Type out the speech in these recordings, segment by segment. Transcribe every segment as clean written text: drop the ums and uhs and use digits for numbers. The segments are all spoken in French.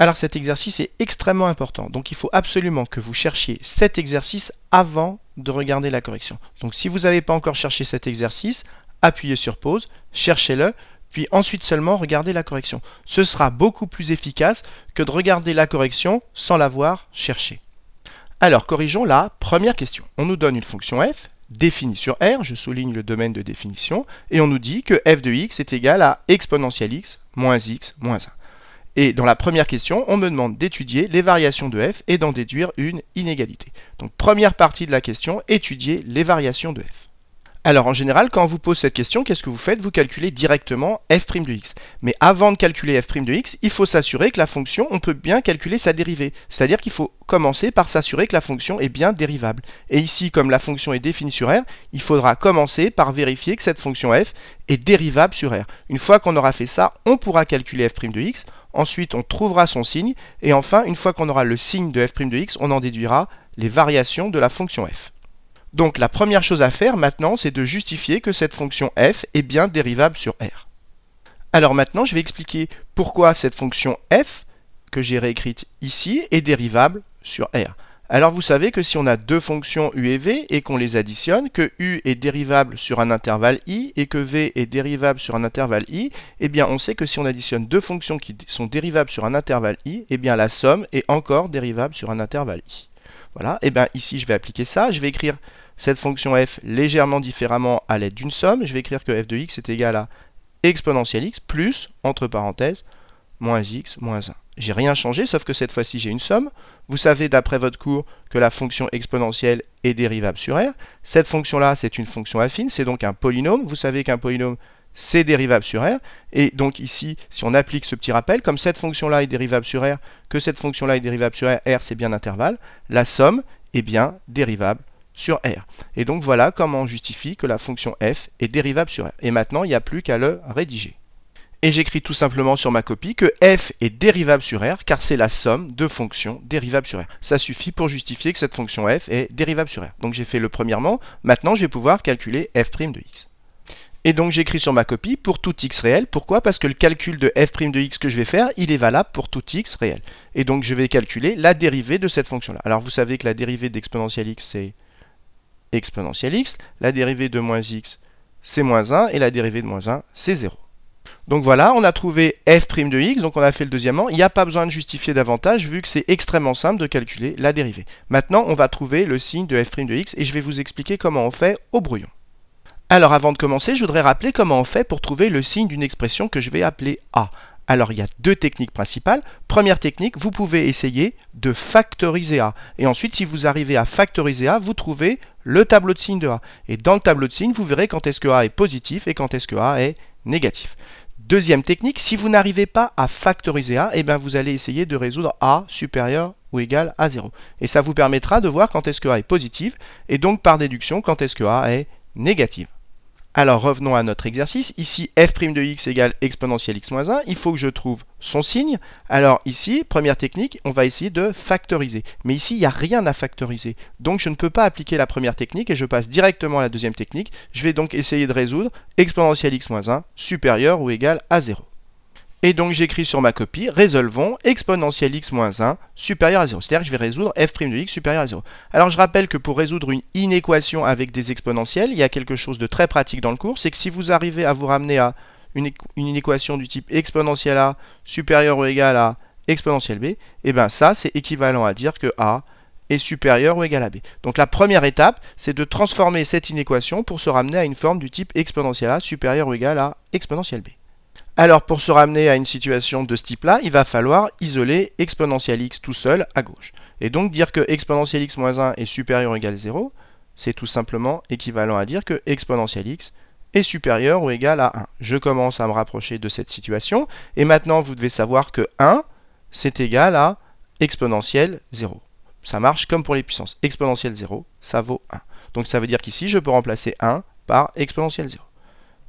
Alors cet exercice est extrêmement important, donc il faut absolument que vous cherchiez cet exercice avant de regarder la correction. Donc si vous n'avez pas encore cherché cet exercice, appuyez sur pause, cherchez-le, puis ensuite seulement regardez la correction. Ce sera beaucoup plus efficace que de regarder la correction sans l'avoir cherchée. Alors corrigeons la première question. On nous donne une fonction f définie sur R, je souligne le domaine de définition, et on nous dit que f de x est égal à exponentielle x moins 1. Et dans la première question, on me demande d'étudier les variations de f et d'en déduire une inégalité. Donc première partie de la question, étudier les variations de f. Alors en général, quand on vous pose cette question, qu'est-ce que vous faites? Vous calculez directement f' de x. Mais avant de calculer f' de x, il faut s'assurer que la fonction, on peut bien calculer sa dérivée. C'est-à-dire qu'il faut commencer par s'assurer que la fonction est bien dérivable. Et ici, comme la fonction est définie sur R, il faudra commencer par vérifier que cette fonction f est dérivable sur R. Une fois qu'on aura fait ça, on pourra calculer f' de x. Ensuite, on trouvera son signe. Et enfin, une fois qu'on aura le signe de f' de x, on en déduira les variations de la fonction f. Donc la première chose à faire maintenant, c'est de justifier que cette fonction f est bien dérivable sur R. Alors maintenant, je vais expliquer pourquoi cette fonction f, que j'ai réécrite ici, est dérivable sur R. Alors vous savez que si on a deux fonctions u et v et qu'on les additionne, que u est dérivable sur un intervalle i et que v est dérivable sur un intervalle i, eh bien on sait que si on additionne deux fonctions qui sont dérivables sur un intervalle i, eh bien la somme est encore dérivable sur un intervalle i. Voilà, et bien ici je vais appliquer ça, je vais écrire cette fonction f légèrement différemment à l'aide d'une somme. Je vais écrire que f de x est égal à exponentielle x plus, entre parenthèses, moins x moins 1. J'ai rien changé, sauf que cette fois-ci j'ai une somme. Vous savez d'après votre cours que la fonction exponentielle est dérivable sur R. Cette fonction-là, c'est une fonction affine, c'est donc un polynôme. Vous savez qu'un polynôme, c'est dérivable sur R. Et donc ici, si on applique ce petit rappel, comme cette fonction-là est dérivable sur R, que cette fonction-là est dérivable sur R, R c'est bien l'intervalle, la somme est bien dérivable sur R. Et donc voilà comment on justifie que la fonction f est dérivable sur R. Et maintenant, il n'y a plus qu'à le rédiger. Et j'écris tout simplement sur ma copie que f est dérivable sur R car c'est la somme de fonctions dérivables sur R. Ça suffit pour justifier que cette fonction f est dérivable sur R. Donc j'ai fait le premièrement, maintenant je vais pouvoir calculer f' de x. Et donc j'écris sur ma copie pour tout x réel. Pourquoi? Parce que le calcul de f' de x que je vais faire, il est valable pour tout x réel. Et donc je vais calculer la dérivée de cette fonction-là. Alors vous savez que la dérivée d'exponentielle x, c'est exponentielle x, la dérivée de moins x, c'est moins 1, et la dérivée de moins 1, c'est 0. Donc voilà, on a trouvé f' de x, donc on a fait le deuxièmement. Il n'y a pas besoin de justifier davantage, vu que c'est extrêmement simple de calculer la dérivée. Maintenant, on va trouver le signe de f' de x, et je vais vous expliquer comment on fait au brouillon. Alors avant de commencer, je voudrais rappeler comment on fait pour trouver le signe d'une expression que je vais appeler a. Alors il y a deux techniques principales. Première technique, vous pouvez essayer de factoriser a. Et ensuite, si vous arrivez à factoriser a, vous trouvez le tableau de signes de a. Et dans le tableau de signes, vous verrez quand est-ce que a est positif et quand est-ce que a est négatif. Deuxième technique, si vous n'arrivez pas à factoriser a, eh bien vous allez essayer de résoudre a supérieur ou égal à 0. Et ça vous permettra de voir quand est-ce que a est positif et donc par déduction quand est-ce que a est négative. Alors revenons à notre exercice. Ici, f' de x égale exponentielle x moins 1. Il faut que je trouve son signe. Alors ici, première technique, on va essayer de factoriser. Mais ici, il n'y a rien à factoriser. Donc je ne peux pas appliquer la première technique et je passe directement à la deuxième technique. Je vais donc essayer de résoudre exponentielle x moins 1 supérieur ou égal à 0. Et donc j'écris sur ma copie, résolvons exponentielle x moins 1 supérieur à 0. C'est-à-dire que je vais résoudre f' de x supérieur à 0. Alors je rappelle que pour résoudre une inéquation avec des exponentielles, il y a quelque chose de très pratique dans le cours, c'est que si vous arrivez à vous ramener à une inéquation du type exponentielle a supérieur ou égal à exponentielle b, et bien ça c'est équivalent à dire que a est supérieur ou égal à b. Donc la première étape, c'est de transformer cette inéquation pour se ramener à une forme du type exponentielle a supérieur ou égal à exponentielle b. Alors pour se ramener à une situation de ce type-là, il va falloir isoler exponentielle x tout seul à gauche. Et donc dire que exponentielle x moins 1 est supérieur ou égal à 0, c'est tout simplement équivalent à dire que exponentielle x est supérieur ou égal à 1. Je commence à me rapprocher de cette situation. Et maintenant, vous devez savoir que 1, c'est égal à exponentielle 0. Ça marche comme pour les puissances. Exponentielle 0, ça vaut 1. Donc ça veut dire qu'ici, je peux remplacer 1 par exponentielle 0.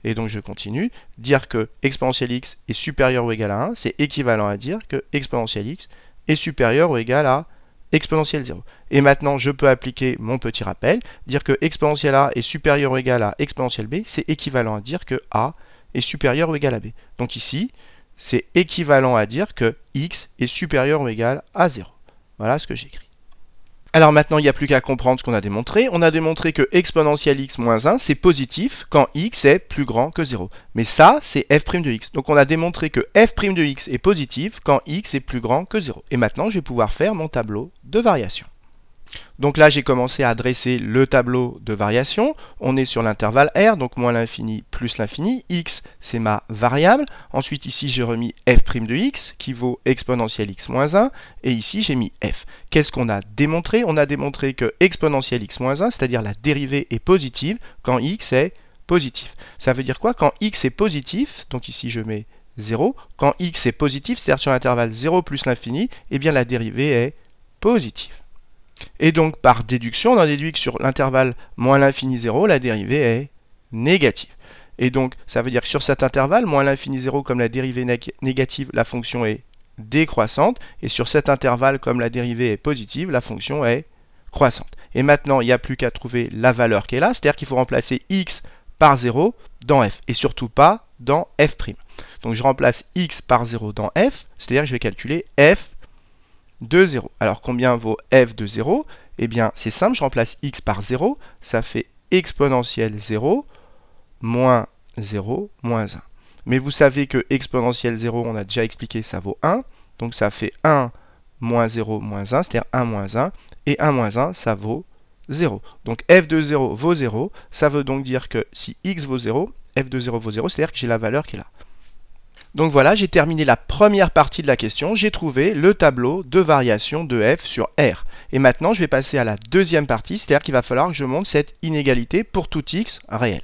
Et donc je continue, dire que exponentielle x est supérieur ou égal à 1, c'est équivalent à dire que exponentielle x est supérieur ou égal à exponentielle 0. Et maintenant, je peux appliquer mon petit rappel, dire que exponentielle a est supérieur ou égal à exponentielle b, c'est équivalent à dire que a est supérieur ou égal à b. Donc ici, c'est équivalent à dire que x est supérieur ou égal à 0. Voilà ce que j'écris. Alors maintenant, il n'y a plus qu'à comprendre ce qu'on a démontré. On a démontré que exponentielle x moins 1, c'est positif quand x est plus grand que 0. Mais ça, c'est f' de x. Donc on a démontré que f' de x est positif quand x est plus grand que 0. Et maintenant, je vais pouvoir faire mon tableau de variation. Donc là, j'ai commencé à dresser le tableau de variation. On est sur l'intervalle R, donc moins l'infini plus l'infini. X, c'est ma variable. Ensuite, ici, j'ai remis f' de x, qui vaut exponentielle x moins 1. Et ici, j'ai mis f. Qu'est-ce qu'on a démontré? On a démontré que exponentielle x moins 1, c'est-à-dire la dérivée est positive quand x est positif. Ça veut dire quoi? Quand x est positif, donc ici, je mets 0. Quand x est positif, c'est-à-dire sur l'intervalle 0 plus l'infini, eh bien, la dérivée est positive. Et donc, par déduction, on en déduit que sur l'intervalle moins l'infini 0, la dérivée est négative. Et donc, ça veut dire que sur cet intervalle, moins l'infini 0, comme la dérivée négative, la fonction est décroissante. Et sur cet intervalle, comme la dérivée est positive, la fonction est croissante. Et maintenant, il n'y a plus qu'à trouver la valeur qui est là, c'est-à-dire qu'il faut remplacer x par 0 dans f, et surtout pas dans f'. Donc, je remplace x par 0 dans f, c'est-à-dire que je vais calculer f de 0. Alors combien vaut f de 0? Eh bien c'est simple, je remplace x par 0, ça fait exponentielle 0 moins 0 moins 1. Mais vous savez que exponentielle 0, on a déjà expliqué, ça vaut 1. Donc ça fait 1 moins 0 moins 1, c'est-à-dire 1 moins 1. Et 1 moins 1, ça vaut 0. Donc f de 0 vaut 0. Ça veut donc dire que si x vaut 0, f de 0 vaut 0, c'est-à-dire que j'ai la valeur qui est là. Donc voilà, j'ai terminé la première partie de la question. J'ai trouvé le tableau de variation de f sur R. Et maintenant, je vais passer à la deuxième partie, c'est-à-dire qu'il va falloir que je montre cette inégalité pour tout x réel.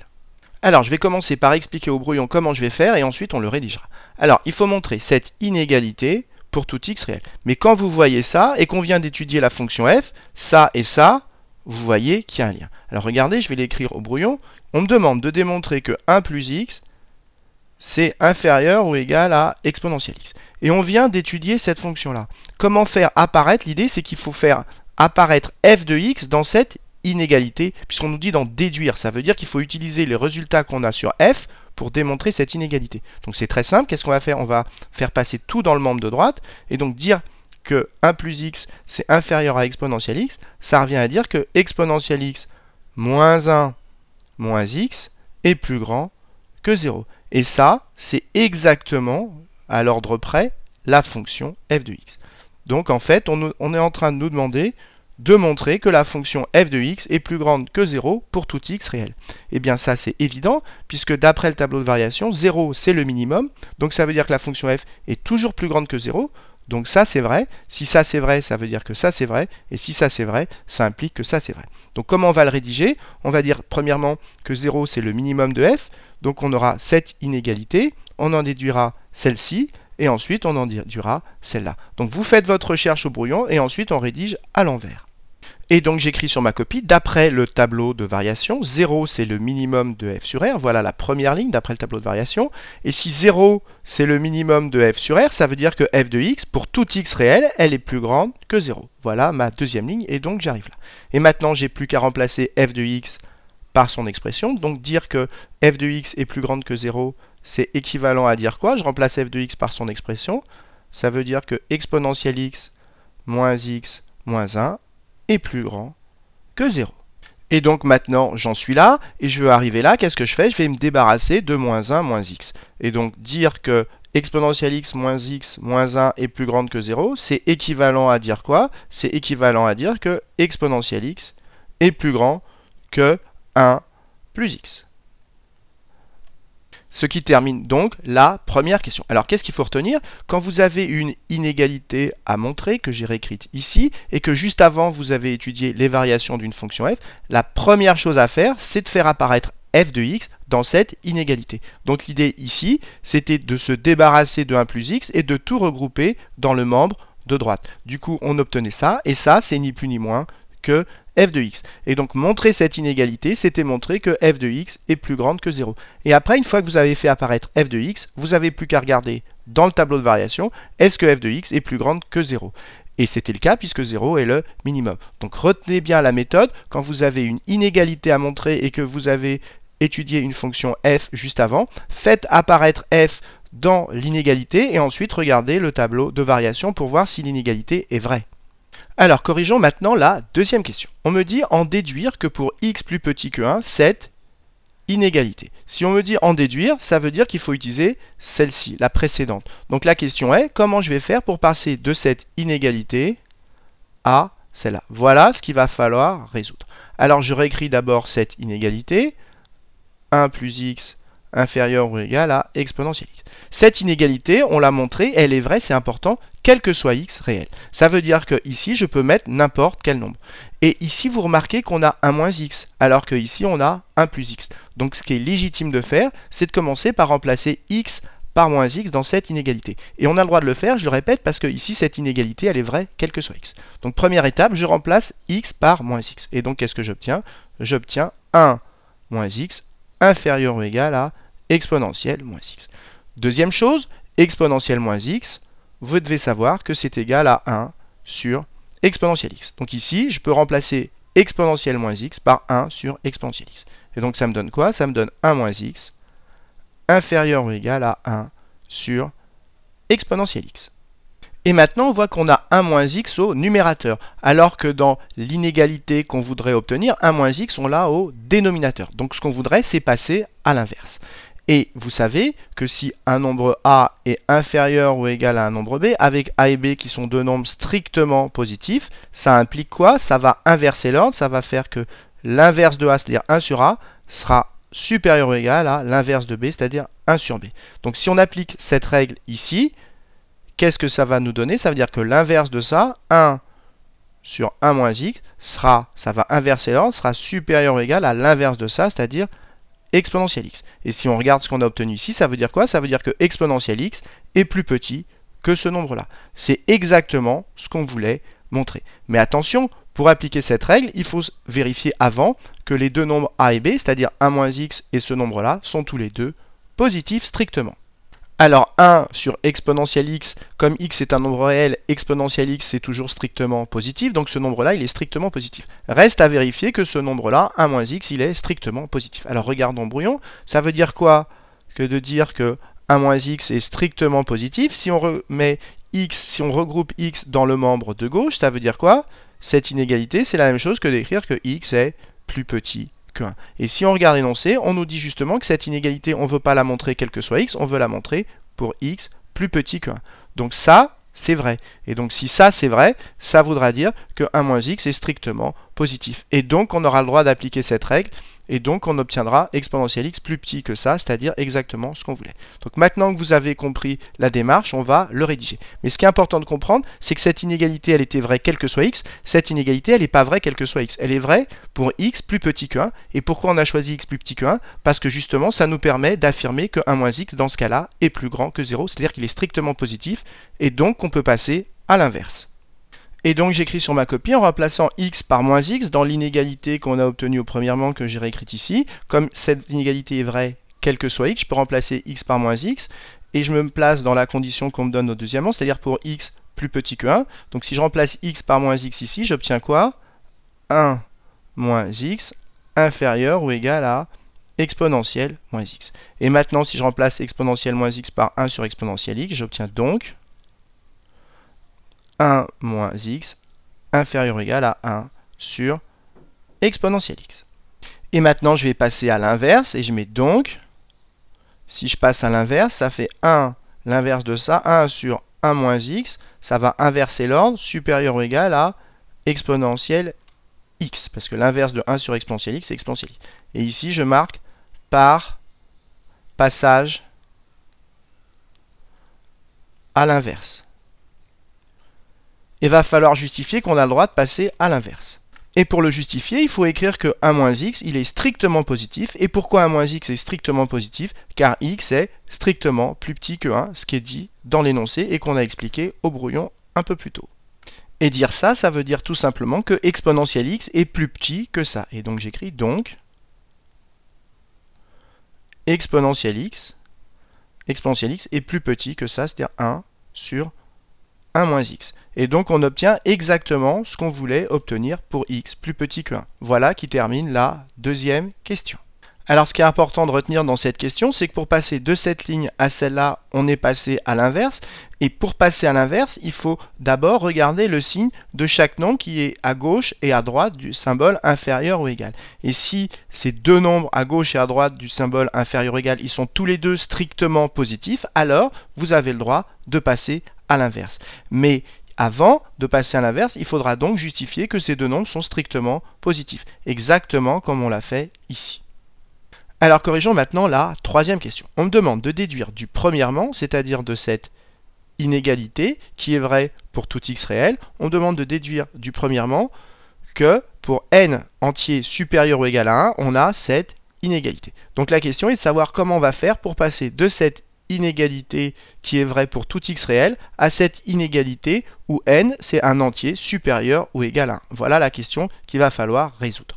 Alors, je vais commencer par expliquer au brouillon comment je vais faire et ensuite on le rédigera. Alors, il faut montrer cette inégalité pour tout x réel. Mais quand vous voyez ça et qu'on vient d'étudier la fonction f, ça et ça, vous voyez qu'il y a un lien. Alors regardez, je vais l'écrire au brouillon. On me demande de démontrer que 1 plus x, c'est inférieur ou égal à exponentielle x. Et on vient d'étudier cette fonction-là. Comment faire apparaître? L'idée, c'est qu'il faut faire apparaître f de x dans cette inégalité, puisqu'on nous dit d'en déduire. Ça veut dire qu'il faut utiliser les résultats qu'on a sur f pour démontrer cette inégalité. Donc c'est très simple. Qu'est-ce qu'on va faire? On va faire passer tout dans le membre de droite, et donc dire que 1 plus x, c'est inférieur à exponentielle x, ça revient à dire que exponentielle x moins 1 moins x est plus grand que 0. Et ça, c'est exactement, à l'ordre près, la fonction f de x. Donc en fait, on est en train de nous demander de montrer que la fonction f de x est plus grande que 0 pour tout x réel. Et bien ça, c'est évident, puisque d'après le tableau de variation, 0, c'est le minimum. Donc ça veut dire que la fonction f est toujours plus grande que 0. Donc ça, c'est vrai. Si ça, c'est vrai, ça veut dire que ça, c'est vrai. Et si ça, c'est vrai, ça implique que ça, c'est vrai. Donc comment on va le rédiger? On va dire premièrement que 0, c'est le minimum de f. Donc on aura cette inégalité, on en déduira celle-ci, et ensuite on en déduira celle-là. Donc vous faites votre recherche au brouillon, et ensuite on rédige à l'envers. Et donc j'écris sur ma copie, d'après le tableau de variation, 0 c'est le minimum de f sur r, voilà la première ligne d'après le tableau de variation, et si 0 c'est le minimum de f sur r, ça veut dire que f de x, pour tout x réel, elle est plus grande que 0. Voilà ma deuxième ligne, et donc j'arrive là. Et maintenant j'ai plus qu'à remplacer f de x par son expression, donc dire que f de x est plus grande que 0, c'est équivalent à dire quoi? Je remplace f de x par son expression, ça veut dire que exponentielle x moins 1 est plus grand que 0. Et donc maintenant j'en suis là, et je veux arriver là, qu'est-ce que je fais? Je vais me débarrasser de moins 1 moins x. Et donc dire que exponentielle x moins 1 est plus grande que 0, c'est équivalent à dire quoi? C'est équivalent à dire que exponentielle x est plus grand que 1 plus x. Ce qui termine donc la première question. Alors qu'est-ce qu'il faut retenir? Quand vous avez une inégalité à montrer, que j'ai réécrite ici, et que juste avant vous avez étudié les variations d'une fonction f, la première chose à faire, c'est de faire apparaître f de x dans cette inégalité. Donc l'idée ici, c'était de se débarrasser de 1 plus x et de tout regrouper dans le membre de droite. Du coup, on obtenait ça, et ça, c'est ni plus ni moins que f de x. Et donc montrer cette inégalité, c'était montrer que f de x est plus grande que 0. Et après, une fois que vous avez fait apparaître f de x, vous n'avez plus qu'à regarder dans le tableau de variation, est-ce que f de x est plus grande que 0? Et c'était le cas puisque 0 est le minimum. Donc retenez bien la méthode, quand vous avez une inégalité à montrer et que vous avez étudié une fonction f juste avant, faites apparaître f dans l'inégalité et ensuite regarder le tableau de variation pour voir si l'inégalité est vraie. Alors, corrigeons maintenant la deuxième question. On me dit en déduire que pour x plus petit que 1, cette inégalité. Si on me dit en déduire, ça veut dire qu'il faut utiliser celle-ci, la précédente. Donc la question est, comment je vais faire pour passer de cette inégalité à celle-là? Voilà ce qu'il va falloir résoudre. Alors je réécris d'abord cette inégalité. 1 plus x inférieur ou égal à exponentielle x. Cette inégalité, on l'a montré, elle est vraie, c'est important, quel que soit x réel. Ça veut dire que ici, je peux mettre n'importe quel nombre. Et ici, vous remarquez qu'on a 1 moins x, alors que ici, on a 1 plus x. Donc, ce qui est légitime de faire, c'est de commencer par remplacer x par moins x dans cette inégalité. Et on a le droit de le faire, je le répète, parce que ici, cette inégalité, elle est vraie, quel que soit x. Donc, première étape, je remplace x par moins x. Et donc, qu'est-ce que j'obtiens? J'obtiens 1 moins x inférieur ou égal à exponentielle moins x. Deuxième chose, exponentielle moins x, vous devez savoir que c'est égal à 1 sur exponentielle x. Donc ici, je peux remplacer exponentielle moins x par 1 sur exponentielle x. Et donc ça me donne quoi? Ça me donne 1 moins x inférieur ou égal à 1 sur exponentielle x. Et maintenant, on voit qu'on a 1 moins x au numérateur, alors que dans l'inégalité qu'on voudrait obtenir, 1 moins x, on l'a au dénominateur. Donc ce qu'on voudrait, c'est passer à l'inverse. Et vous savez que si un nombre a est inférieur ou égal à un nombre b, avec a et b qui sont deux nombres strictement positifs, ça implique quoi? Ça va inverser l'ordre, ça va faire que l'inverse de a, c'est-à-dire 1 sur a, sera supérieur ou égal à l'inverse de b, c'est-à-dire 1 sur b. Donc si on applique cette règle ici, qu'est-ce que ça va nous donner? Ça veut dire que l'inverse de ça, 1 sur 1 moins x, ça va inverser l'ordre, sera supérieur ou égal à l'inverse de ça, c'est-à-dire exponentielle x. Et si on regarde ce qu'on a obtenu ici, ça veut dire quoi? Ça veut dire que exponentielle x est plus petit que ce nombre-là. C'est exactement ce qu'on voulait montrer. Mais attention, pour appliquer cette règle, il faut vérifier avant que les deux nombres a et b, c'est-à-dire 1 moins x et ce nombre-là, sont tous les deux positifs strictement. Alors 1 sur exponentielle x, comme x est un nombre réel, exponentielle x c'est toujours strictement positif, donc ce nombre-là il est strictement positif. Reste à vérifier que ce nombre-là, 1 moins x, il est strictement positif. Alors regardons brouillon, ça veut dire quoi que de dire que 1 moins x est strictement positif? Si on remet x, si on regroupe x dans le membre de gauche, ça veut dire quoi? Cette inégalité, c'est la même chose que d'écrire que x est plus petit que 1. Et si on regarde l'énoncé, on nous dit justement que cette inégalité, on ne veut pas la montrer quel que soit x, on veut la montrer pour x plus petit que 1. Donc ça, c'est vrai. Et donc si ça, c'est vrai, ça voudra dire que 1 moins x est strictement positif. Et donc on aura le droit d'appliquer cette règle, et donc on obtiendra exponentielle x plus petit que ça, c'est-à-dire exactement ce qu'on voulait. Donc maintenant que vous avez compris la démarche, on va le rédiger. Mais ce qui est important de comprendre, c'est que cette inégalité, elle était vraie quel que soit x. Cette inégalité, elle n'est pas vraie quel que soit x. Elle est vraie pour x plus petit que 1. Et pourquoi on a choisi x plus petit que 1? Parce que justement, ça nous permet d'affirmer que 1 moins x, dans ce cas-là, est plus grand que 0. C'est-à-dire qu'il est strictement positif, et donc on peut passer à l'inverse. Et donc j'écris sur ma copie en remplaçant x par moins x dans l'inégalité qu'on a obtenue premièrement que j'ai réécrite ici. Comme cette inégalité est vraie, quel que soit x, je peux remplacer x par moins x. Et je me place dans la condition qu'on me donne au deuxièmement, c'est-à-dire pour x plus petit que 1. Donc si je remplace x par moins x ici, j'obtiens quoi? 1 moins x inférieur ou égal à exponentielle moins x. Et maintenant, si je remplace exponentielle moins x par 1 sur exponentielle x, j'obtiens donc 1 moins x inférieur ou égal à 1 sur exponentielle x. Et maintenant, je vais passer à l'inverse et je mets donc, si je passe à l'inverse, ça fait 1, l'inverse de ça, 1 sur 1 moins x, ça va inverser l'ordre, supérieur ou égal à exponentielle x, parce que l'inverse de 1 sur exponentielle x, c'est exponentielle x. Et ici, je marque par passage à l'inverse. Il va falloir justifier qu'on a le droit de passer à l'inverse. Et pour le justifier, il faut écrire que 1 moins x, il est strictement positif. Et pourquoi 1 moins x est strictement positif? Car x est strictement plus petit que 1, ce qui est dit dans l'énoncé et qu'on a expliqué au brouillon un peu plus tôt. Et dire ça, ça veut dire tout simplement que exponentielle x est plus petit que ça. Et donc j'écris donc exponentielle x est plus petit que ça, c'est-à-dire 1 sur 1 moins x. Et donc on obtient exactement ce qu'on voulait obtenir pour x plus petit que 1. Voilà qui termine la deuxième question. Alors ce qui est important de retenir dans cette question, c'est que pour passer de cette ligne à celle-là, on est passé à l'inverse. Et pour passer à l'inverse, il faut d'abord regarder le signe de chaque nombre qui est à gauche et à droite du symbole inférieur ou égal. Et si ces deux nombres à gauche et à droite du symbole inférieur ou égal, ils sont tous les deux strictement positifs, alors vous avez le droit de passer à l'inverse. Mais avant de passer à l'inverse, il faudra donc justifier que ces deux nombres sont strictement positifs, exactement comme on l'a fait ici. Alors corrigeons maintenant la troisième question. On me demande de déduire du premièrement, c'est-à-dire de cette inégalité qui est vraie pour tout x réel, on me demande de déduire du premièrement que pour n entier supérieur ou égal à 1, on a cette inégalité. Donc la question est de savoir comment on va faire pour passer de cette inégalité qui est vraie pour tout x réel à cette inégalité où n c'est un entier supérieur ou égal à 1. Voilà la question qu'il va falloir résoudre.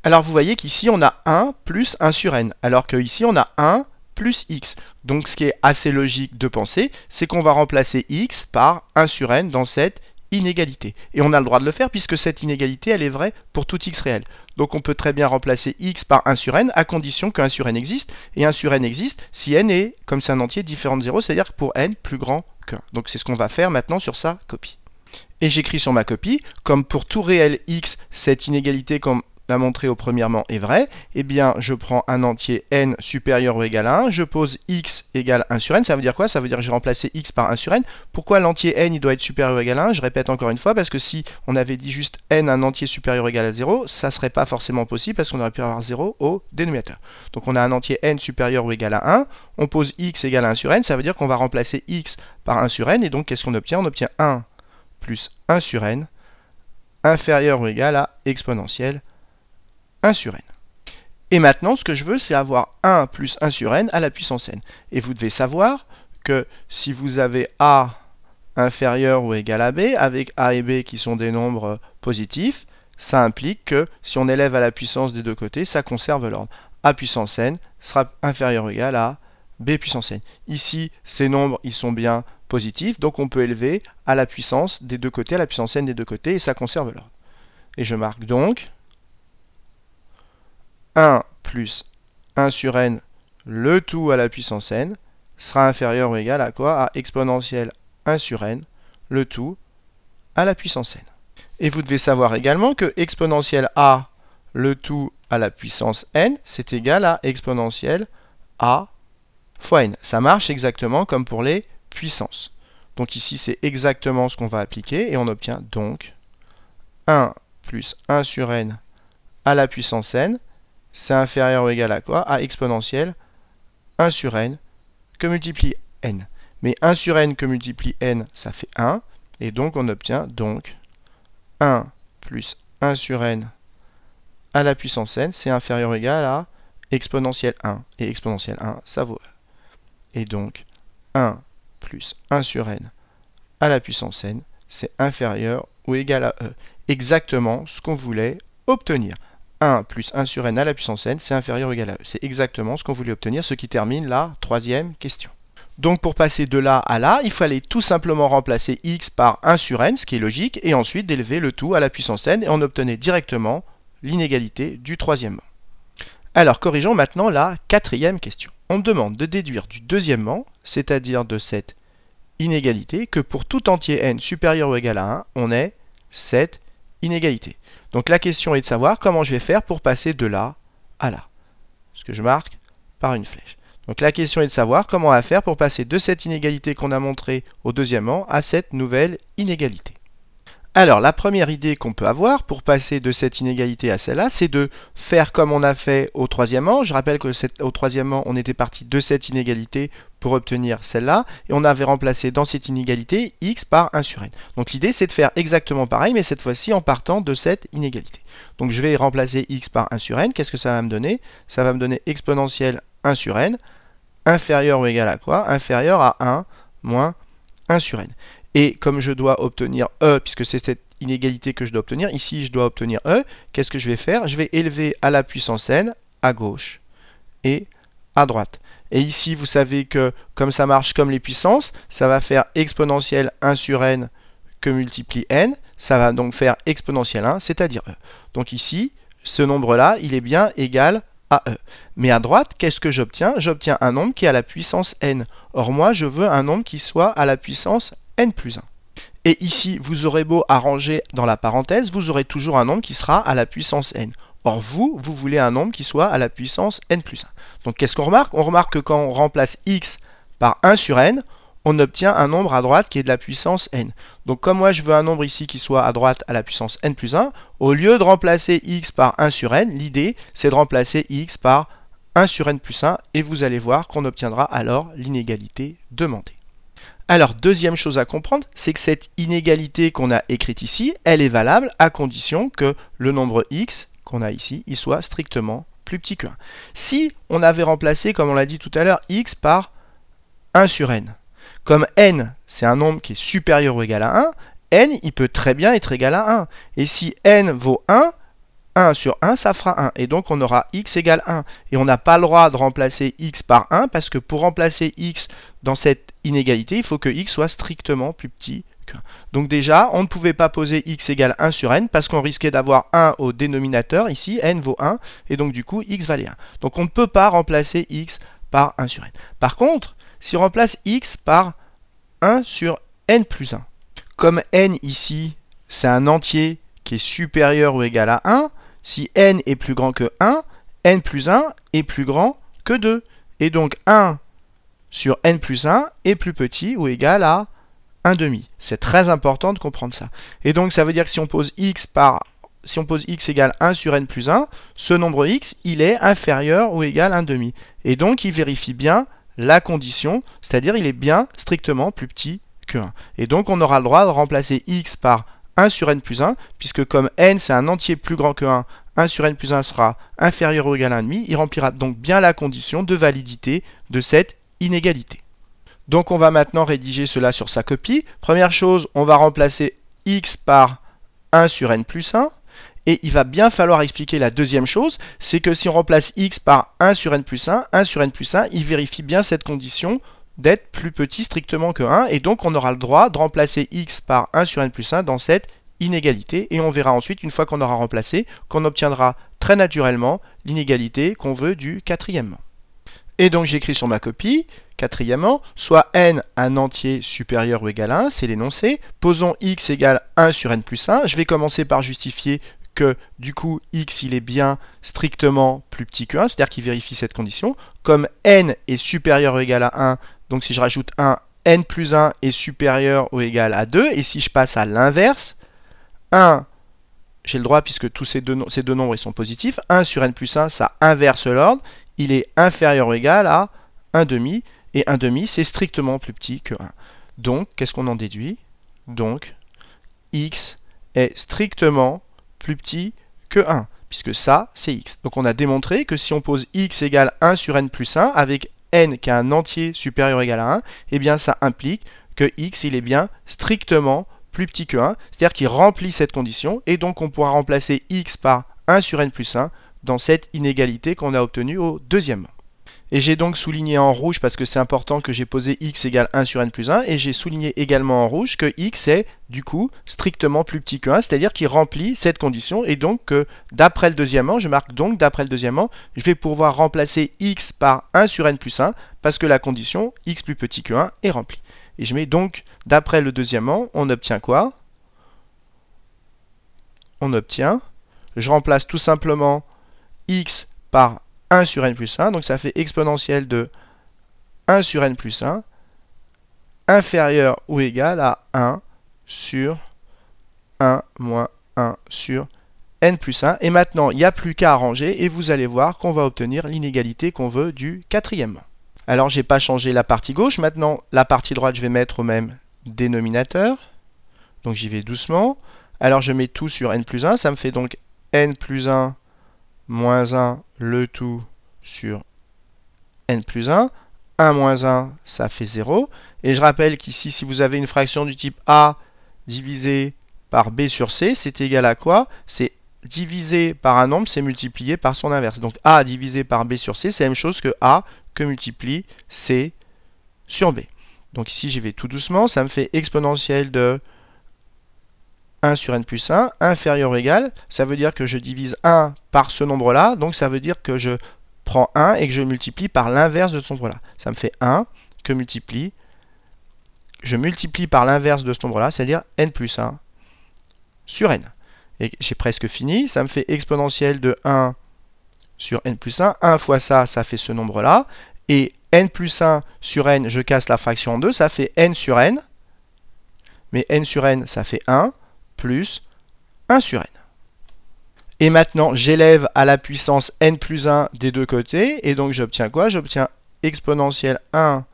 Alors vous voyez qu'ici on a 1 plus 1 sur n, alors qu'ici on a 1 plus x. Donc ce qui est assez logique de penser, c'est qu'on va remplacer x par 1 sur n dans cette inégalité. Et on a le droit de le faire puisque cette inégalité elle est vraie pour tout x réel. Donc on peut très bien remplacer x par 1 sur n à condition que 1 sur n existe. Et 1 sur n existe si n est, comme c'est un entier, différent de 0, c'est-à-dire pour n plus grand que 1. Donc c'est ce qu'on va faire maintenant sur sa copie. Et j'écris sur ma copie, comme pour tout réel x, cette inégalité comme l'a montré au premièrement est vrai, eh bien je prends un entier n supérieur ou égal à 1, je pose x égale 1 sur n, ça veut dire quoi? Ça veut dire que j'ai remplacé x par 1 sur n. Pourquoi l'entier n il doit être supérieur ou égal à 1? Je répète encore une fois, parce que si on avait dit juste n un entier supérieur ou égal à 0, ça ne serait pas forcément possible parce qu'on aurait pu avoir 0 au dénominateur. Donc on a un entier n supérieur ou égal à 1, on pose x égale 1 sur n, ça veut dire qu'on va remplacer x par 1 sur n, et donc qu'est-ce qu'on obtient? On obtient 1 plus 1 sur n inférieur ou égal à exponentielle 1 sur n. Et maintenant, ce que je veux, c'est avoir 1 plus 1 sur n à la puissance n. Et vous devez savoir que si vous avez a inférieur ou égal à b, avec a et b qui sont des nombres positifs, ça implique que si on élève à la puissance des deux côtés, ça conserve l'ordre. A puissance n sera inférieur ou égal à b puissance n. Ici, ces nombres, ils sont bien positifs, donc on peut élever à la puissance des deux côtés, à la puissance n des deux côtés, et ça conserve l'ordre. Et je marque donc 1 plus 1 sur n, le tout à la puissance n, sera inférieur ou égal à quoi? À exponentielle 1 sur n, le tout à la puissance n. Et vous devez savoir également que exponentielle a, le tout à la puissance n, c'est égal à exponentielle a fois n. Ça marche exactement comme pour les puissances. Donc ici, c'est exactement ce qu'on va appliquer, et on obtient donc 1 plus 1 sur n à la puissance n, c'est inférieur ou égal à quoi? À exponentielle 1 sur n que multiplie n. Mais 1 sur n que multiplie n, ça fait 1. Et donc on obtient donc 1 plus 1 sur n à la puissance n, c'est inférieur ou égal à exponentielle 1. Et exponentielle 1, ça vaut e. Et donc 1 plus 1 sur n à la puissance n, c'est inférieur ou égal à e. Exactement ce qu'on voulait obtenir. 1 plus 1 sur n à la puissance n, c'est inférieur ou égal à e. C'est exactement ce qu'on voulait obtenir, ce qui termine la troisième question. Donc pour passer de là à là, il fallait tout simplement remplacer x par 1 sur n, ce qui est logique, et ensuite d'élever le tout à la puissance n, et on obtenait directement l'inégalité du troisièmement. Alors corrigeons maintenant la quatrième question. On me demande de déduire du deuxièmement, c'est-à-dire de cette inégalité, que pour tout entier n supérieur ou égal à 1, on ait cette inégalité. Donc la question est de savoir comment je vais faire pour passer de là à là. Ce que je marque par une flèche. Donc la question est de savoir comment on va faire pour passer de cette inégalité qu'on a montrée au deuxièmement à cette nouvelle inégalité. Alors la première idée qu'on peut avoir pour passer de cette inégalité à celle-là, c'est de faire comme on a fait au troisièmement. Je rappelle que au troisièmement, on était parti de cette inégalité pour obtenir celle-là, et on avait remplacé dans cette inégalité x par 1 sur n. Donc l'idée c'est de faire exactement pareil, mais cette fois-ci en partant de cette inégalité. Donc je vais remplacer x par 1 sur n. Qu'est-ce que ça va me donner? Ça va me donner exponentielle 1 sur n, inférieur ou égal à quoi? Inférieur à 1 moins 1 sur n. Et comme je dois obtenir e, puisque c'est cette inégalité que je dois obtenir, ici je dois obtenir e, qu'est-ce que je vais faire? Je vais élever à la puissance n à gauche et à droite. Et ici, vous savez que comme ça marche comme les puissances, ça va faire exponentielle 1 sur n que multiplie n, ça va donc faire exponentielle 1, c'est-à-dire e. Donc ici, ce nombre-là, il est bien égal AE. Mais à droite, qu'est-ce que j'obtiens? J'obtiens un nombre qui est à la puissance n. Or moi, je veux un nombre qui soit à la puissance n plus 1. Et ici, vous aurez beau arranger dans la parenthèse, vous aurez toujours un nombre qui sera à la puissance n. Or vous voulez un nombre qui soit à la puissance n plus 1. Donc qu'est-ce qu'on remarque? On remarque que quand on remplace x par 1 sur n, on obtient un nombre à droite qui est de la puissance n. Donc comme moi je veux un nombre ici qui soit à droite à la puissance n plus 1, au lieu de remplacer x par 1 sur n, l'idée c'est de remplacer x par 1 sur n plus 1 et vous allez voir qu'on obtiendra alors l'inégalité demandée. Alors deuxième chose à comprendre, c'est que cette inégalité qu'on a écrite ici, elle est valable à condition que le nombre x qu'on a ici, il soit strictement plus petit que 1. Si on avait remplacé, comme on l'a dit tout à l'heure, x par 1 sur n, comme n, c'est un nombre qui est supérieur ou égal à 1, n, il peut très bien être égal à 1. Et si n vaut 1, 1 sur 1, ça fera 1. Et donc, on aura x égale 1. Et on n'a pas le droit de remplacer x par 1, parce que pour remplacer x dans cette inégalité, il faut que x soit strictement plus petit que 1. Donc déjà, on ne pouvait pas poser x égale 1 sur n, parce qu'on risquait d'avoir 1 au dénominateur. Ici, n vaut 1, et donc du coup, x valait 1. Donc on ne peut pas remplacer x par 1 sur n. Par contre, si on remplace x par 1 sur n plus 1, comme n ici, c'est un entier qui est supérieur ou égal à 1, si n est plus grand que 1, n plus 1 est plus grand que 2. Et donc 1 sur n plus 1 est plus petit ou égal à 1 demi. C'est très important de comprendre ça. Et donc ça veut dire que si on pose x égale 1 sur n plus 1, ce nombre x, il est inférieur ou égal à 1 demi. Et donc il vérifie bien la condition, c'est-à-dire il est bien strictement plus petit que 1. Et donc on aura le droit de remplacer x par 1 sur n plus 1, puisque comme n c'est un entier plus grand que 1, 1 sur n plus 1 sera inférieur ou égal à 1,5, il remplira donc bien la condition de validité de cette inégalité. Donc on va maintenant rédiger cela sur sa copie. Première chose, on va remplacer x par 1 sur n plus 1. Et il va bien falloir expliquer la deuxième chose, c'est que si on remplace x par 1 sur n plus 1, 1 sur n plus 1, il vérifie bien cette condition d'être plus petit strictement que 1, et donc on aura le droit de remplacer x par 1 sur n plus 1 dans cette inégalité, et on verra ensuite, une fois qu'on aura remplacé, qu'on obtiendra très naturellement l'inégalité qu'on veut du quatrièmement. Et donc j'écris sur ma copie, quatrièmement, soit n un entier supérieur ou égal à 1, c'est l'énoncé, posons x égale 1 sur n plus 1, je vais commencer par justifier que du coup x il est bien strictement plus petit que 1, c'est-à-dire qu'il vérifie cette condition. Comme n est supérieur ou égal à 1, donc si je rajoute 1, n plus 1 est supérieur ou égal à 2, et si je passe à l'inverse, 1, j'ai le droit puisque tous ces deux nombres ils sont positifs, 1 sur n plus 1, ça inverse l'ordre, il est inférieur ou égal à 1 demi, et 1 demi c'est strictement plus petit que 1. Donc, qu'est-ce qu'on en déduit? Donc, x est strictement plus petit que 1, puisque ça, c'est x. Donc on a démontré que si on pose x égale 1 sur n plus 1, avec n qui est un entier supérieur ou égal à 1, eh bien ça implique que x, il est bien strictement plus petit que 1, c'est-à-dire qu'il remplit cette condition, et donc on pourra remplacer x par 1 sur n plus 1 dans cette inégalité qu'on a obtenue au deuxièmement. Et j'ai donc souligné en rouge, parce que c'est important, que j'ai posé x égale 1 sur n plus 1, et j'ai souligné également en rouge que x est, du coup, strictement plus petit que 1, c'est-à-dire qu'il remplit cette condition, et donc que d'après le deuxièmement, je marque donc d'après le deuxièmement, je vais pouvoir remplacer x par 1 sur n plus 1, parce que la condition x plus petit que 1 est remplie. Et je mets donc, d'après le deuxièmement, on obtient quoi? On obtient, je remplace tout simplement x par 1 sur n plus 1, donc ça fait exponentielle de 1 sur n plus 1 inférieur ou égal à 1 sur 1 moins 1 sur n plus 1. Et maintenant, il n'y a plus qu'à arranger et vous allez voir qu'on va obtenir l'inégalité qu'on veut du quatrièmement. Alors, je n'ai pas changé la partie gauche. Maintenant, la partie droite, je vais mettre au même dénominateur. Donc, j'y vais doucement. Alors, je mets tout sur n plus 1. Ça me fait donc n plus 1 moins 1 le tout sur n plus 1. 1 moins 1, ça fait 0. Et je rappelle qu'ici, si vous avez une fraction du type a divisé par b sur c, c'est égal à quoi? C'est divisé par un nombre, c'est multiplié par son inverse. Donc a divisé par b sur c, c'est la même chose que a que multiplie c sur b. Donc ici, j'y vais tout doucement. Ça me fait exponentielle de 1 sur n plus 1, inférieur ou égal. Ça veut dire que je divise 1 par ce nombre-là. Donc ça veut dire que je prends 1 et que je multiplie par l'inverse de ce nombre-là. Ça me fait 1 que je multiplie par l'inverse de ce nombre-là, c'est-à-dire n plus 1 sur n. Et j'ai presque fini, ça me fait exponentielle de 1 sur n plus 1. 1 fois ça, ça fait ce nombre-là. Et n plus 1 sur n, je casse la fraction en deux, ça fait n sur n. Mais n sur n, ça fait 1 plus 1 sur n. Et maintenant, j'élève à la puissance n plus 1 des deux côtés. Et donc, j'obtiens quoi? J'obtiens exponentielle 1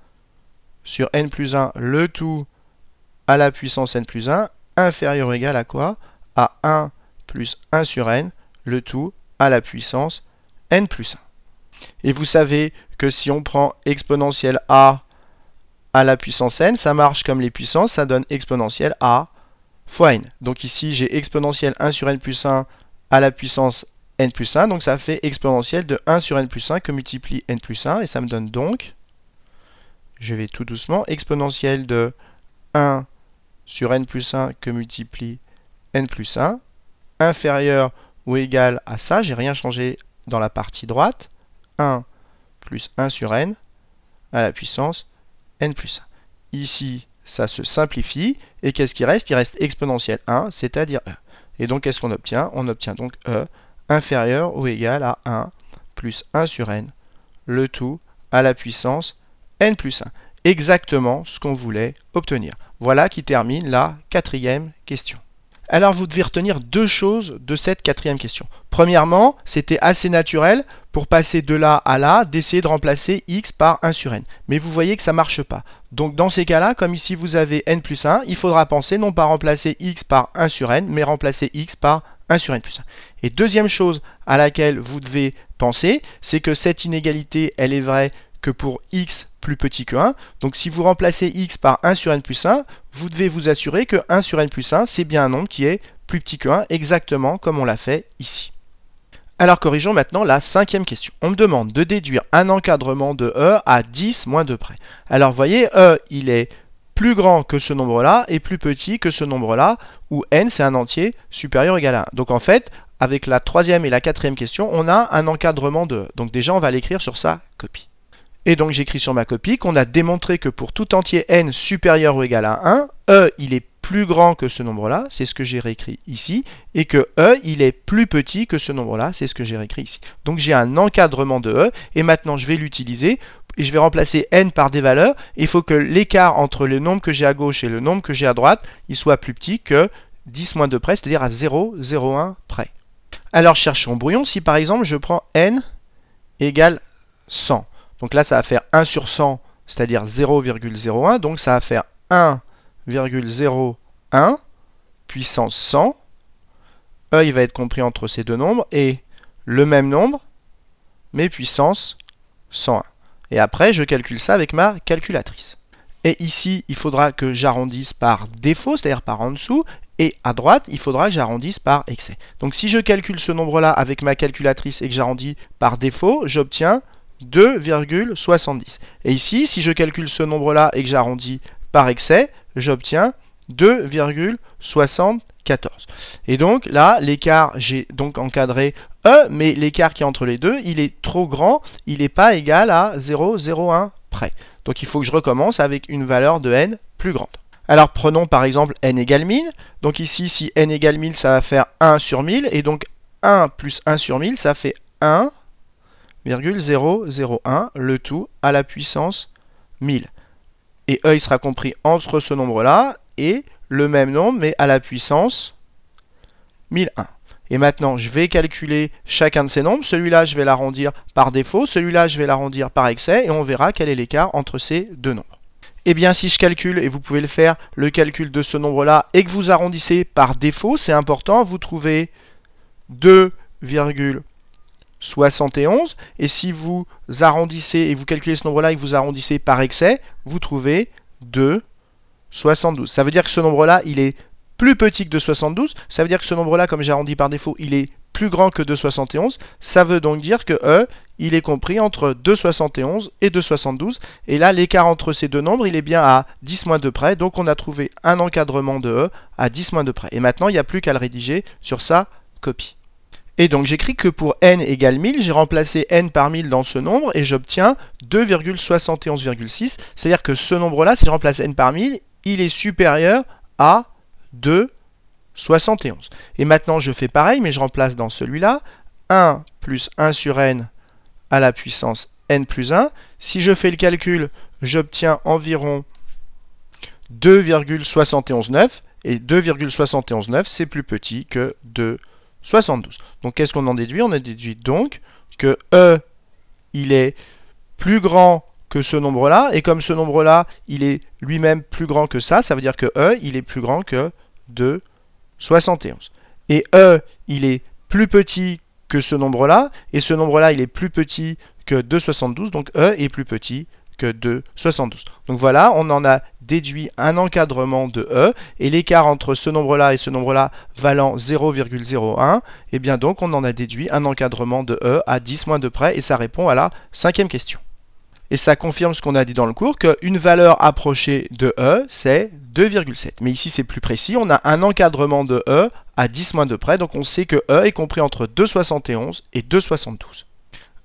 sur n plus 1, le tout à la puissance n plus 1, inférieur ou égal à quoi? À 1 plus 1 sur n, le tout à la puissance n plus 1. Et vous savez que si on prend exponentielle a à la puissance n, ça marche comme les puissances, ça donne exponentielle a fois n. Donc ici, j'ai exponentielle 1 sur n plus 1 à la puissance n plus 1, donc ça fait exponentielle de 1 sur n plus 1 que multiplie n plus 1, et ça me donne donc, je vais tout doucement, exponentielle de 1 sur n plus 1 que multiplie n plus 1, inférieur ou égal à ça, j'ai rien changé dans la partie droite, 1 plus 1 sur n à la puissance n plus 1. Ici, ça se simplifie, et qu'est-ce qui reste? Il reste exponentielle 1, c'est-à-dire e. Et donc, qu'est-ce qu'on obtient? On obtient donc e inférieur ou égal à 1 plus 1 sur n, le tout à la puissance n plus 1. Exactement ce qu'on voulait obtenir. Voilà qui termine la quatrième question. Alors, vous devez retenir deux choses de cette quatrième question. Premièrement, c'était assez naturel pour passer de là à là, d'essayer de remplacer x par 1 sur n. Mais vous voyez que ça ne marche pas. Donc, dans ces cas-là, comme ici vous avez n plus 1, il faudra penser non pas remplacer x par 1 sur n, mais remplacer x par 1 sur n plus 1. Et deuxième chose à laquelle vous devez penser, c'est que cette inégalité, elle est vraie que pour x plus petit que 1. Donc si vous remplacez x par 1 sur n plus 1, vous devez vous assurer que 1 sur n plus 1, c'est bien un nombre qui est plus petit que 1, exactement comme on l'a fait ici. Alors corrigeons maintenant la cinquième question. On me demande de déduire un encadrement de e à 10 moins 2 près. Alors vous voyez, e, il est plus grand que ce nombre-là et plus petit que ce nombre-là, où n, c'est un entier supérieur ou égal à 1. Donc en fait, avec la troisième et la quatrième question, on a un encadrement de e. Donc déjà, on va l'écrire sur sa copie. Et donc j'écris sur ma copie qu'on a démontré que pour tout entier n supérieur ou égal à 1, e il est plus grand que ce nombre-là, c'est ce que j'ai réécrit ici, et que e il est plus petit que ce nombre-là, c'est ce que j'ai réécrit ici. Donc j'ai un encadrement de e, et maintenant je vais l'utiliser, et je vais remplacer n par des valeurs, et il faut que l'écart entre le nombre que j'ai à gauche et le nombre que j'ai à droite, il soit plus petit que 10 moins 2 près, c'est-à-dire à 0,01 près. Alors cherchons brouillon, si par exemple je prends n égale 100. Donc là, ça va faire 1 sur 100, c'est-à-dire 0,01. Donc ça va faire 1,01 puissance 100. E, il va être compris entre ces deux nombres. Et le même nombre, mais puissance 101. Et après, je calcule ça avec ma calculatrice. Et ici, il faudra que j'arrondisse par défaut, c'est-à-dire par en dessous. Et à droite, il faudra que j'arrondisse par excès. Donc si je calcule ce nombre-là avec ma calculatrice et que j'arrondis par défaut, j'obtiens 2,70. Et ici, si je calcule ce nombre-là et que j'arrondis par excès, j'obtiens 2,74. Et donc là, l'écart, j'ai donc encadré E, mais l'écart qui est entre les deux, il est trop grand, il n'est pas égal à 0,01 près. Donc il faut que je recommence avec une valeur de n plus grande. Alors prenons par exemple n égale 1000. Donc ici, si n égale 1000, ça va faire 1 sur 1000. Et donc 1 plus 1 sur 1000, ça fait 1,001, le tout à la puissance 1000. Et E, il sera compris entre ce nombre-là et le même nombre, mais à la puissance 1001. Et maintenant, je vais calculer chacun de ces nombres. Celui-là, je vais l'arrondir par défaut. Celui-là, je vais l'arrondir par excès. Et on verra quel est l'écart entre ces deux nombres. Eh bien, si je calcule, et vous pouvez le faire, le calcul de ce nombre-là, et que vous arrondissez par défaut, c'est important, vous trouvez 2,71. Et si vous arrondissez et vous calculez ce nombre-là et que vous arrondissez par excès, vous trouvez 2,72. Ça veut dire que ce nombre-là, il est plus petit que 2,72. Ça veut dire que ce nombre-là, comme j'ai arrondi par défaut, il est plus grand que 2,71. Ça veut donc dire que E, il est compris entre 2,71 et 2,72. Et là, l'écart entre ces deux nombres, il est bien à 10 moins 2 près. Donc on a trouvé un encadrement de E à 10 moins 2 près. Et maintenant, il n'y a plus qu'à le rédiger sur sa copie. Et donc j'écris que pour n égale 1000, j'ai remplacé n par 1000 dans ce nombre et j'obtiens 2,71,6. C'est-à-dire que ce nombre-là, si je remplace n par 1000, il est supérieur à 2,71. Et maintenant je fais pareil, mais je remplace dans celui-là 1 plus 1 sur n à la puissance n plus 1. Si je fais le calcul, j'obtiens environ 2,719. Et 2,719, c'est plus petit que 2,72. Donc qu'est-ce qu'on en déduit? On a déduit donc que E, il est plus grand que ce nombre-là. Et comme ce nombre-là, il est lui-même plus grand que ça veut dire que E, il est plus grand que 2,71. Et E, il est plus petit que ce nombre-là. Et ce nombre-là, il est plus petit que 2,72. Donc E est plus petit que 2,72. Donc voilà, on en a déduit un encadrement de E, et l'écart entre ce nombre-là et ce nombre-là valant 0,01, et bien donc on en a déduit un encadrement de E à 10 moins 2 près, et ça répond à la 5e question. Et ça confirme ce qu'on a dit dans le cours, qu'une valeur approchée de E, c'est 2,7. Mais ici c'est plus précis, on a un encadrement de E à 10 moins 2 près, donc on sait que E est compris entre 2,71 et 2,72.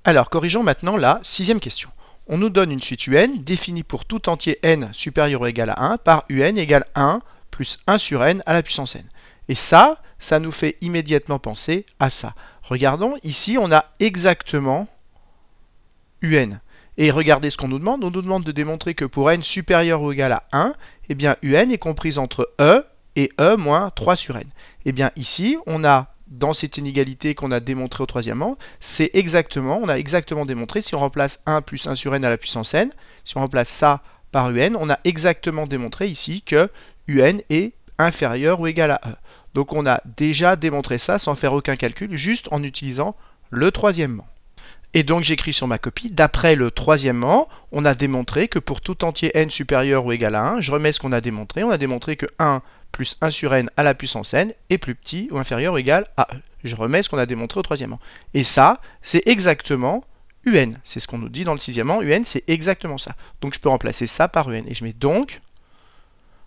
Alors corrigeons maintenant la 6e question. On nous donne une suite UN définie pour tout entier n supérieur ou égal à 1 par UN égale 1 plus 1 sur n à la puissance n. Et ça nous fait immédiatement penser à ça. Regardons, ici on a exactement UN. Et regardez ce qu'on nous demande. On nous demande de démontrer que pour n supérieur ou égal à 1, eh bien UN est comprise entre E et E moins 3 sur n. Eh bien ici, on a dans cette inégalité qu'on a démontrée au troisième rang, on a exactement démontré, si on remplace 1 plus 1 sur n à la puissance n, si on remplace ça par un, on a exactement démontré ici que un est inférieur ou égal à e. Donc on a déjà démontré ça sans faire aucun calcul, juste en utilisant le troisièmement. Et donc j'écris sur ma copie, d'après le troisièmement, on a démontré que pour tout entier n supérieur ou égal à 1, je remets ce qu'on a démontré, on a démontré que 1 plus 1 sur n à la puissance n est plus petit ou inférieur ou égal à e. Je remets ce qu'on a démontré au troisièmement. Et ça, c'est exactement un. C'est ce qu'on nous dit dans le sixièmement. Un, c'est exactement ça. Donc je peux remplacer ça par un. Et je mets donc,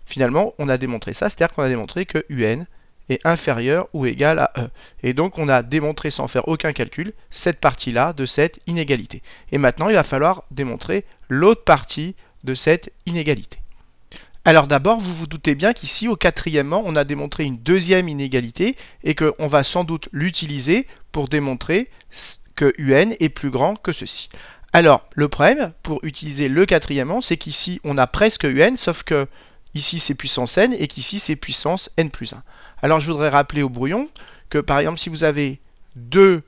finalement, on a démontré ça, c'est-à-dire qu'on a démontré que un est inférieur ou égal à e. Et donc on a démontré sans faire aucun calcul cette partie-là de cette inégalité. Et maintenant, il va falloir démontrer l'autre partie de cette inégalité. Alors d'abord, vous vous doutez bien qu'ici, au quatrièmement, on a démontré une deuxième inégalité et qu'on va sans doute l'utiliser pour démontrer que un est plus grand que ceci. Alors, le problème, pour utiliser le quatrièmement, c'est qu'ici, on a presque un, sauf que ici, c'est puissance n et qu'ici, c'est puissance n plus 1. Alors, je voudrais rappeler au brouillon que, par exemple, si vous avez 2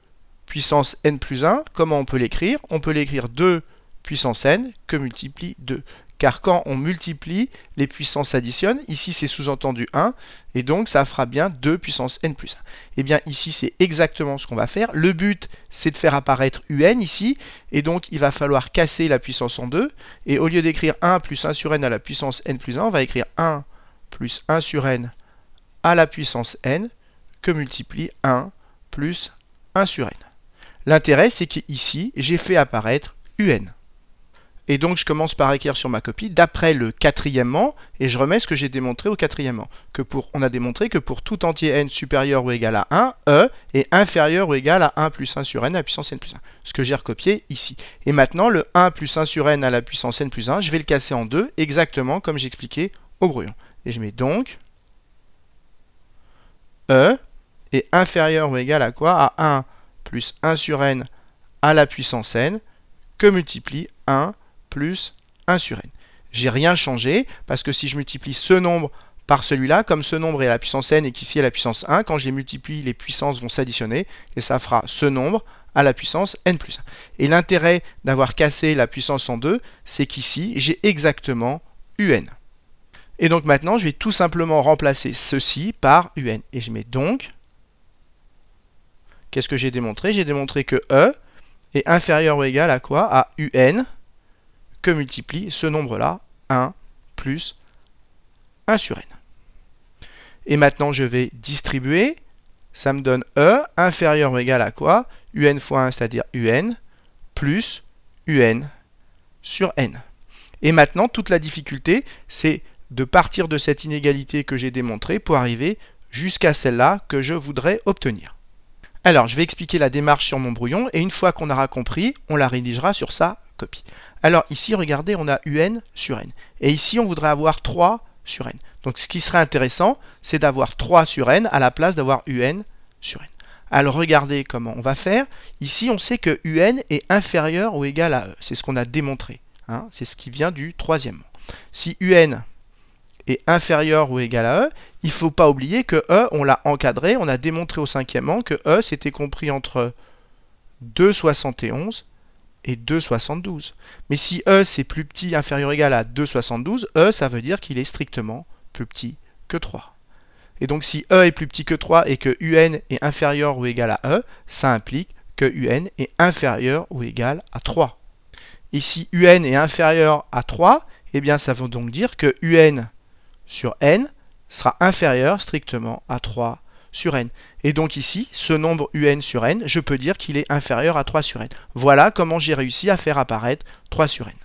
puissance n plus 1, comment on peut l'écrire? On peut l'écrire 2 puissance n que multiplie 2. Car quand on multiplie, les puissances s'additionnent. Ici, c'est sous-entendu 1. Et donc, ça fera bien 2 puissance n plus 1. Et bien, ici, c'est exactement ce qu'on va faire. Le but, c'est de faire apparaître un ici. Et donc, il va falloir casser la puissance en 2. Et au lieu d'écrire 1 plus 1 sur n à la puissance n plus 1, on va écrire 1 plus 1 sur n à la puissance n que multiplie 1 plus 1 sur n. L'intérêt, c'est qu'ici, j'ai fait apparaître un. Et donc je commence par écrire sur ma copie d'après le quatrièmement et je remets ce que j'ai démontré au quatrièmement. On a démontré que pour tout entier n supérieur ou égal à 1, e est inférieur ou égal à 1 plus 1 sur n à la puissance n plus 1. Ce que j'ai recopié ici. Et maintenant le 1 plus 1 sur n à la puissance n plus 1, je vais le casser en deux exactement comme j'expliquais au brouillon. Et je mets donc e est inférieur ou égal à quoi? À 1 plus 1 sur n à la puissance n que multiplie 1 plus 1 sur n. J'ai rien changé, parce que si je multiplie ce nombre par celui-là, comme ce nombre est à la puissance n et qu'ici est la puissance 1, quand je les multiplie, les puissances vont s'additionner, et ça fera ce nombre à la puissance n plus 1. Et l'intérêt d'avoir cassé la puissance en 2, c'est qu'ici, j'ai exactement un. Et donc maintenant, je vais tout simplement remplacer ceci par un. Et je mets donc, qu'est-ce que j'ai démontré? J'ai démontré que e est inférieur ou égal à quoi? À un, que multiplie ce nombre-là, 1 plus 1 sur n. Et maintenant, je vais distribuer. Ça me donne e inférieur ou égal à quoi? Un fois 1, c'est-à-dire un, plus un sur n. Et maintenant, toute la difficulté, c'est de partir de cette inégalité que j'ai démontrée pour arriver jusqu'à celle-là que je voudrais obtenir. Alors, je vais expliquer la démarche sur mon brouillon et une fois qu'on aura compris, on la rédigera sur sa copie. Alors ici, regardez, on a UN sur N. Et ici, on voudrait avoir 3 sur N. Donc ce qui serait intéressant, c'est d'avoir 3 sur N à la place d'avoir UN sur N. Alors regardez comment on va faire. Ici, on sait que UN est inférieur ou égal à E. C'est ce qu'on a démontré. Hein. C'est ce qui vient du troisième. Si UN est inférieur ou égal à E, il ne faut pas oublier que E, on l'a encadré, on a démontré au cinquième que E, c'était compris entre 2,71 et 2,72. Mais si E, c'est plus petit, inférieur ou égal à 2,72, E, ça veut dire qu'il est strictement plus petit que 3. Et donc si E est plus petit que 3 et que UN est inférieur ou égal à E, ça implique que UN est inférieur ou égal à 3. Et si UN est inférieur à 3, eh bien ça veut donc dire que UN sur N sera inférieur strictement à 3 sur N. Et donc ici, ce nombre UN sur N, je peux dire qu'il est inférieur à 3 sur N. Voilà comment j'ai réussi à faire apparaître 3 sur N.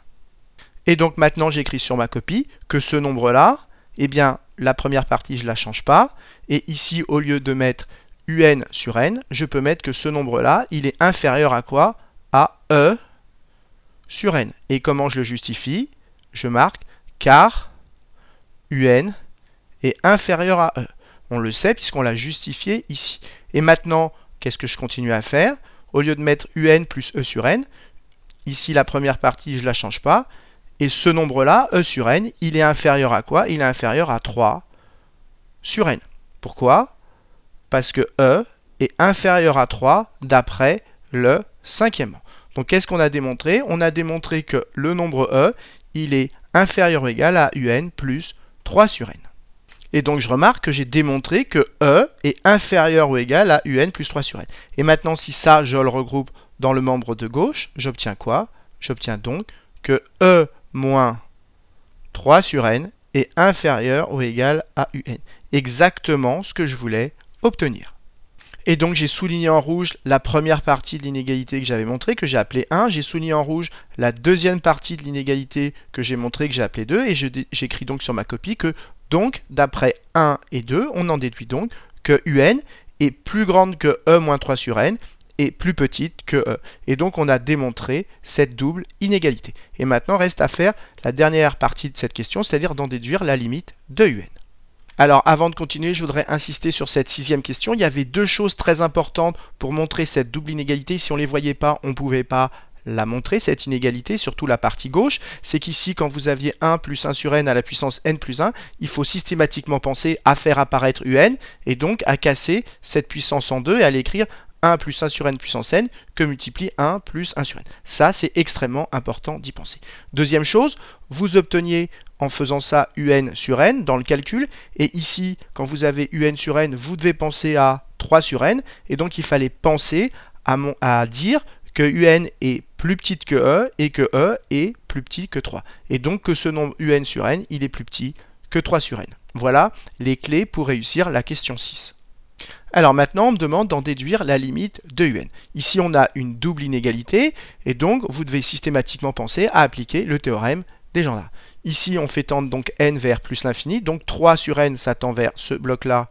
Et donc maintenant, j'écris sur ma copie que ce nombre-là, eh bien, la première partie, je ne la change pas. Et ici, au lieu de mettre UN sur N, je peux mettre que ce nombre-là, il est inférieur à quoi? À E sur N. Et comment je le justifie? Je marque car UN est inférieur à E. On le sait puisqu'on l'a justifié ici. Et maintenant, qu'est-ce que je continue à faire? Au lieu de mettre UN plus E sur N, ici la première partie, je ne la change pas. Et ce nombre-là, E sur N, il est inférieur à quoi? Il est inférieur à 3 sur N. Pourquoi? Parce que E est inférieur à 3 d'après le cinquième. Donc qu'est-ce qu'on a démontré? On a démontré que le nombre E, il est inférieur ou égal à UN plus 3 sur N. Et donc je remarque que j'ai démontré que E est inférieur ou égal à UN plus 3 sur N. Et maintenant, si ça, je le regroupe dans le membre de gauche, j'obtiens quoi? J'obtiens donc que E moins 3 sur N est inférieur ou égal à UN. Exactement ce que je voulais obtenir. Et donc j'ai souligné en rouge la première partie de l'inégalité que j'avais montrée, que j'ai appelée 1. J'ai souligné en rouge la deuxième partie de l'inégalité que j'ai montrée, que j'ai appelée 2. Et j'écris donc sur ma copie que, donc, d'après 1 et 2, on en déduit donc que UN est plus grande que E moins 3 sur N et plus petite que E. Et donc on a démontré cette double inégalité. Et maintenant reste à faire la dernière partie de cette question, c'est-à-dire d'en déduire la limite de UN. Alors avant de continuer, je voudrais insister sur cette sixième question. Il y avait deux choses très importantes pour montrer cette double inégalité. Si on ne les voyait pas, on ne pouvait pas la montrer, cette inégalité, surtout la partie gauche. C'est qu'ici, quand vous aviez 1 plus 1 sur n à la puissance n plus 1, il faut systématiquement penser à faire apparaître un et donc à casser cette puissance en deux et à l'écrire 1 plus 1 sur n puissance n que multiplie 1 plus 1 sur n. Ça, c'est extrêmement important d'y penser. Deuxième chose, vous obteniez en faisant ça un sur n dans le calcul, et ici, quand vous avez un sur n, vous devez penser à 3 sur n, et donc il fallait penser à dire que un est plus petite que E, et que E est plus petit que 3. Et donc que ce nombre un sur n, il est plus petit que 3 sur n. Voilà les clés pour réussir la question 6. Alors maintenant, on me demande d'en déduire la limite de un. Ici, on a une double inégalité, et donc vous devez systématiquement penser à appliquer le théorème des Gendarmes. Ici, on fait tendre donc n vers plus l'infini, donc 3 sur n, ça tend vers ce bloc-là.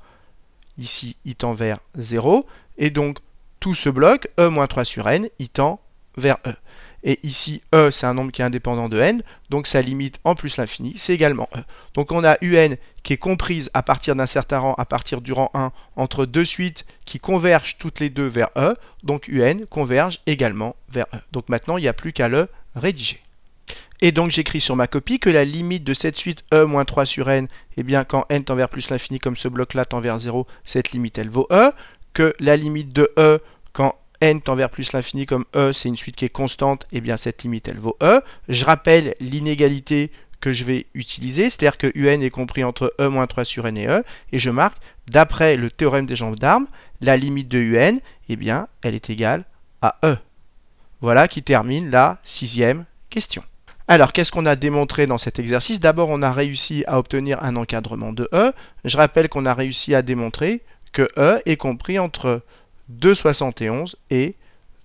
Ici, il tend vers 0, et donc tout ce bloc, e moins 3 sur n, il tend vers e. Et ici, e, c'est un nombre qui est indépendant de n, donc sa limite en plus l'infini, c'est également e. Donc on a un qui est comprise à partir d'un certain rang, à partir du rang 1, entre deux suites qui convergent toutes les deux vers e, donc un converge également vers e. Donc maintenant, il n'y a plus qu'à le rédiger. Et donc j'écris sur ma copie que la limite de cette suite e moins 3 sur n, eh bien quand n tend vers plus l'infini comme ce bloc-là tend vers 0, cette limite elle vaut e, que la limite de e quand n tend vers plus l'infini comme e c'est une suite qui est constante, eh bien cette limite elle vaut e. Je rappelle l'inégalité que je vais utiliser, c'est-à-dire que un est compris entre e moins 3 sur n et e, et je marque, d'après le théorème des gendarmes, la limite de un, eh bien elle est égale à e. Voilà qui termine la sixième question. Alors, qu'est-ce qu'on a démontré dans cet exercice? D'abord, on a réussi à obtenir un encadrement de E. Je rappelle qu'on a réussi à démontrer que E est compris entre 2,71 et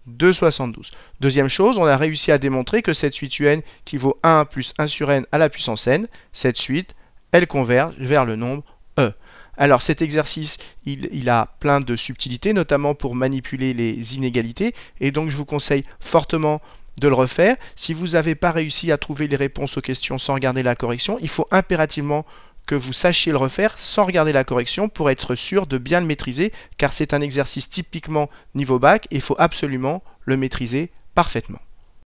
2,72. Deuxième chose, on a réussi à démontrer que cette suite UN qui vaut 1 plus 1 sur n à la puissance n, cette suite, elle converge vers le nombre E. Alors cet exercice, il a plein de subtilités, notamment pour manipuler les inégalités, et donc je vous conseille fortement de le refaire. Si vous n'avez pas réussi à trouver les réponses aux questions sans regarder la correction, il faut impérativement que vous sachiez le refaire sans regarder la correction pour être sûr de bien le maîtriser, car c'est un exercice typiquement niveau bac et il faut absolument le maîtriser parfaitement.